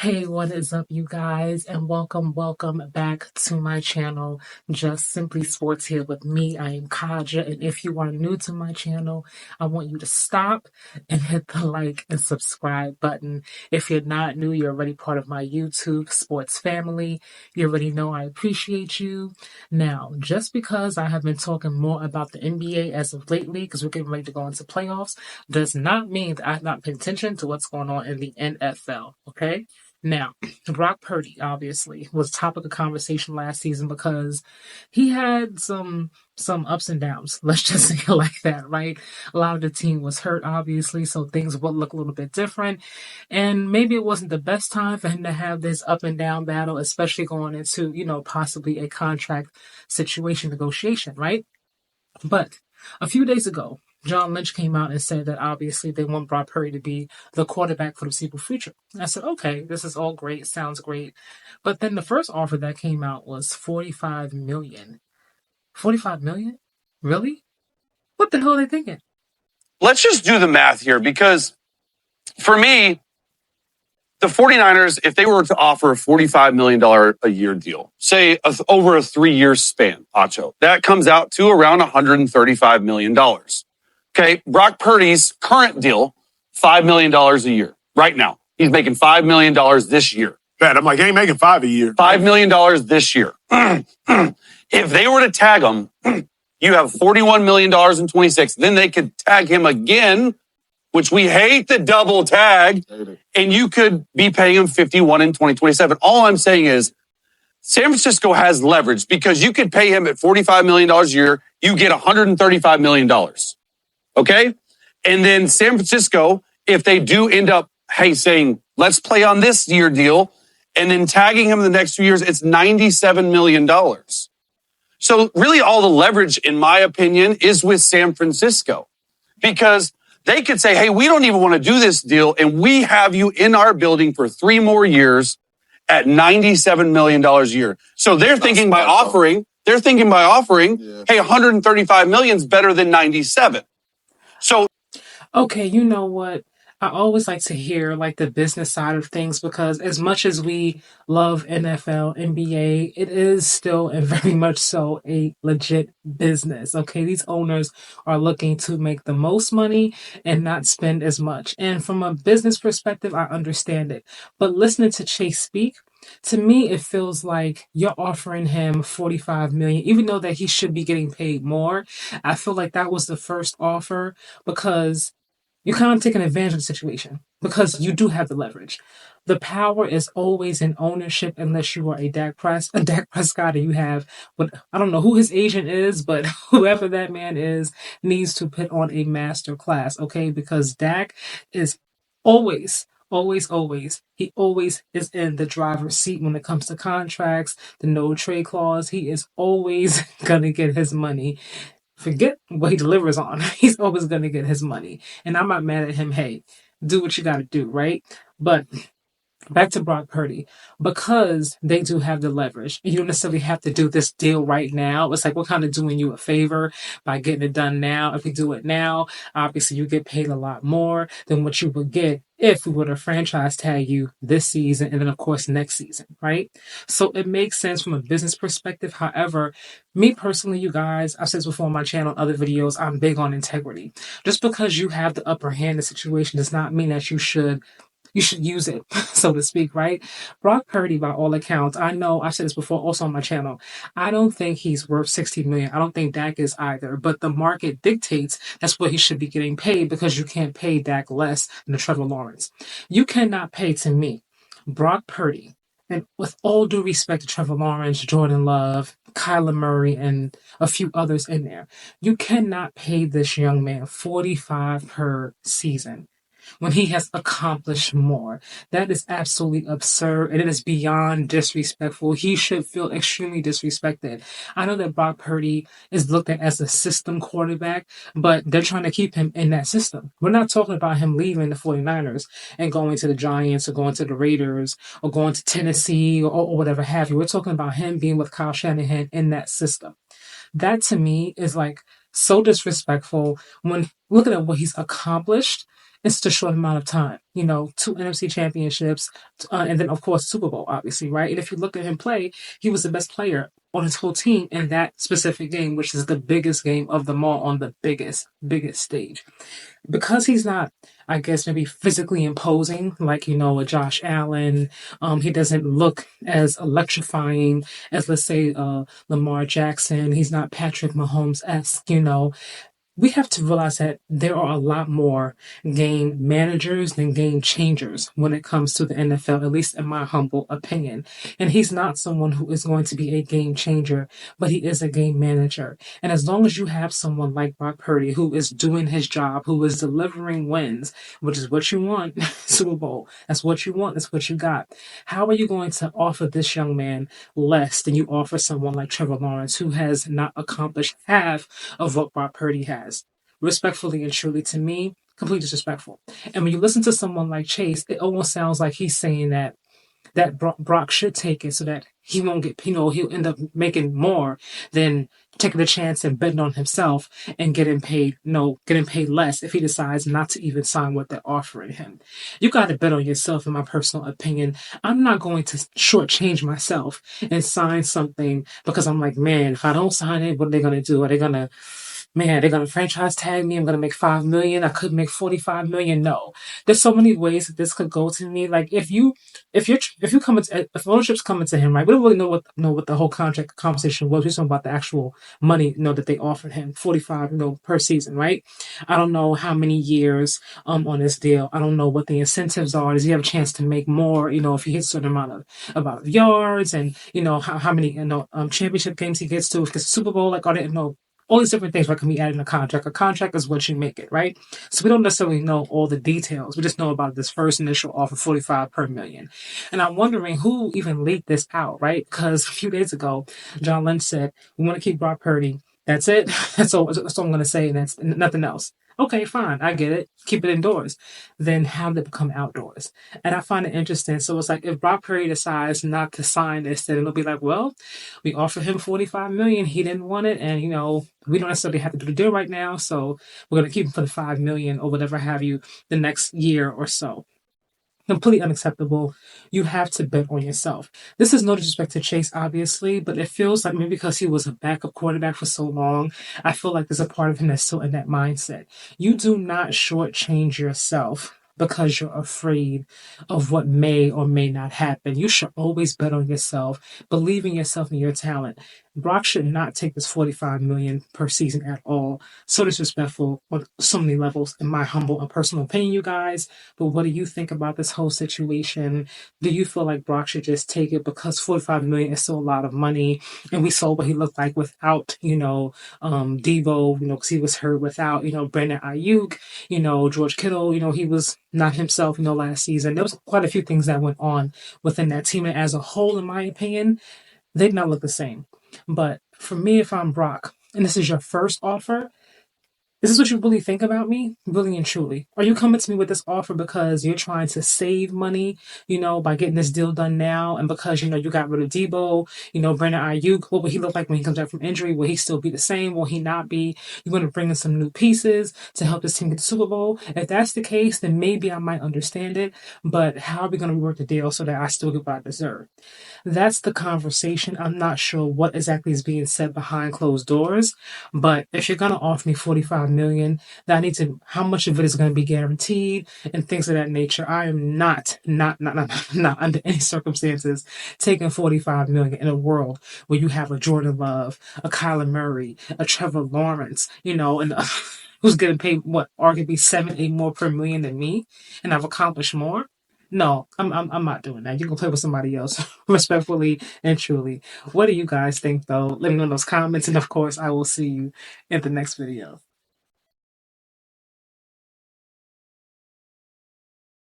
Hey, what is up, you guys? And welcome back to my channel, Just Simply Sports here with me. I am Kaja, and if you are new to my channel, I want you to stop and hit the like and subscribe button. If you're not new, you're already part of my YouTube sports family. You already know I appreciate you. Now, just because I have been talking more about the NBA as of lately, because we're getting ready to go into playoffs, does not mean that I've not paid attention to what's going on in the NFL, okay? Now, Brock Purdy obviously was topic of conversation last season because he had some ups and downs. Let's just say it like that, right? A lot of the team was hurt, obviously, so things would look a little bit different. And maybe it wasn't the best time for him to have this up and down battle, especially going into, possibly a contract situation negotiation, right? But a few days ago, John Lynch came out and said that obviously they want Brock Purdy to be the quarterback for the foreseeable future. I said, okay, this is all great, sounds great. But then the first offer that came out was $45 million. $45 million? Really? What the hell are they thinking? Let's just do the math here because for me, the 49ers, if they were to offer a $45 million a year deal, say over a 3-year span, Acho, that comes out to around $135 million. Okay, Brock Purdy's current deal, $5 million a year. Right now, he's making $5 million this year. Bad. I'm like, he ain't making $5 a year. $5 million this year. If they were to tag him, you have $41 million in 26. Then they could tag him again, which we hate the double tag, and you could be paying him 51 in 2027. All I'm saying is San Francisco has leverage because you could pay him at $45 million a year. You get $135 million. Okay? And then San Francisco, if they do end up, saying, let's play on this year deal, and then tagging him the next 2 years, it's $97 million. So really all the leverage, in my opinion, is with San Francisco because they could say, hey, we don't even want to do this deal, and we have you in our building for 3 more years at $97 million a year. So they're thinking by offering, hey, $135 million is better than 97. So, okay, you know what? I always like to hear like the business side of things because as much as we love NFL, NBA, it is still and very much so a legit business. Okay, these owners are looking to make the most money and not spend as much. And from a business perspective, I understand it. But listening to Chase speak, to me, it feels like you're offering him $45 million, even though that he should be getting paid more. I feel like that was the first offer because you're kind of taking advantage of the situation because you do have the leverage. The power is always in ownership unless you are a Dak Prescott, and you have what I don't know who his agent is, but whoever that man is needs to put on a master class, okay? Because Dak is always he always is in the driver's seat when it comes to contracts, the no trade clause. He is always gonna get his money. Forget what he delivers on. He's always going to get his money. And I'm not mad at him. Hey, do what you got to do, right? But back to Brock Purdy, because they do have the leverage. You don't necessarily have to do this deal right now. It's like we're kind of doing you a favor by getting it done now. If we do it now, obviously you get paid a lot more than what you would get if we were to franchise tag you this season and then, of course, next season, right? So it makes sense from a business perspective. However, me personally, you guys, I've said this before on my channel and other videos, I'm big on integrity. Just because you have the upper hand in the situation does not mean that you should use it, so to speak, right? Brock Purdy, by all accounts, I know I've said this before also on my channel, I don't think he's worth $60 million. I don't think Dak is either, but the market dictates that's what he should be getting paid because you can't pay Dak less than Trevor Lawrence. You cannot pay, to me, Brock Purdy, and with all due respect to Trevor Lawrence, Jordan Love, Kyler Murray, and a few others in there, you cannot pay this young man $45 per season when he has accomplished more. That is absolutely absurd, and it is beyond disrespectful. He should feel extremely disrespected. I know that Brock Purdy is looked at as a system quarterback, but they're trying to keep him in that system. We're not talking about him leaving the 49ers and going to the Giants or going to the Raiders or going to Tennessee or whatever have you. We're talking about him being with Kyle Shanahan in that system. That, to me, is like so disrespectful when looking at what he's accomplished. in such a short amount of time. Two NFC championships, and then of course Super Bowl, obviously, right? And if you look at him play, he was the best player on his whole team in that specific game, which is the biggest game of them all on the biggest stage. Because he's not, I guess, maybe physically imposing like a Josh Allen. He doesn't look as electrifying as, let's say, Lamar Jackson. He's not Patrick Mahomes esque. We have to realize that there are a lot more game managers than game changers when it comes to the NFL, at least in my humble opinion. And he's not someone who is going to be a game changer, but he is a game manager. And as long as you have someone like Brock Purdy who is doing his job, who is delivering wins, which is what you want, Super Bowl, that's what you want, that's what you got. How are you going to offer this young man less than you offer someone like Trevor Lawrence, who has not accomplished half of what Brock Purdy has? Respectfully and truly, to me, completely disrespectful. And when you listen to someone like Chase, it almost sounds like he's saying that Brock should take it so that he won't get, he'll end up making more than taking a chance and betting on himself and getting paid less if he decides not to even sign what they're offering him. You got to bet on yourself, in my personal opinion. I'm not going to shortchange myself and sign something because I'm like, man, if I don't sign it, what are they going to do? Are they going to they're gonna franchise tag me. I'm gonna make $5 million. I could make $45 million. No, there's so many ways that this could go to me. Like if ownership's coming to him, right? We don't really know what the whole contract conversation was. We're talking about the actual money, that they offered him, 45, per season, right? I don't know how many years on this deal. I don't know what the incentives are. Does he have a chance to make more? If he hits a certain amount of yards, and how many championship games he gets to, if it's Super Bowl, like, I didn't know all these different things that can be added in a contract. A contract is what you make it, right? So we don't necessarily know all the details. We just know about this first initial offer, 45 per million. And I'm wondering who even leaked this out, right? Because a few days ago, John Lynch said, we want to keep Brock Purdy. That's it. That's all I'm going to say. And that's nothing else. Okay, fine. I get it. Keep it indoors. Then how did it become outdoors? And I find it interesting. So it's like, if Brock Purdy decides not to sign this, then it'll be like, well, we offered him 45 million. He didn't want it. And, we don't necessarily have to do the deal right now. So we're going to keep him for the 5 million or whatever have you the next year or so. Completely unacceptable. You have to bet on yourself. This is no disrespect to Chase, obviously, but it feels like maybe because he was a backup quarterback for so long, I feel like there's a part of him that's still in that mindset. You do not shortchange yourself because you're afraid of what may or may not happen. You should always bet on yourself, believe in yourself and your talent. Brock should not take this 45 million per season at all. So disrespectful on so many levels, in my humble and personal opinion, you guys. But what do you think about this whole situation? Do you feel like Brock should just take it because 45 million is still a lot of money? And we saw what he looked like without, Debo, because he was hurt, without, Brandon Ayuk, George Kittle, he was not himself, last season. There was quite a few things that went on within that team. And as a whole, in my opinion, they did not look the same. But for me, if I'm Brock, and this is your first offer, is this what you really think about me? Really and truly. Are you coming to me with this offer because you're trying to save money, by getting this deal done now? And because, you got rid of Debo, Brandon Ayuk, what will he look like when he comes back from injury? Will he still be the same? Will he not be? You're going to bring in some new pieces to help this team get the Super Bowl. If that's the case, then maybe I might understand it. But how are we going to rework the deal so that I still get what I deserve? That's the conversation. I'm not sure what exactly is being said behind closed doors. But if you're going to offer me 45 million, that I need to, how much of it is going to be guaranteed and things of that nature. I am not under any circumstances taking 45 million in a world where you have a Jordan Love, a Kyler Murray, a Trevor Lawrence, and who's getting paid what, arguably 7, 8 more per million than me, and I've accomplished more. No, I'm not doing that. You can play with somebody else, respectfully and truly. What do you guys think, though? Let me know in those comments, and of course, I will see you in the next video.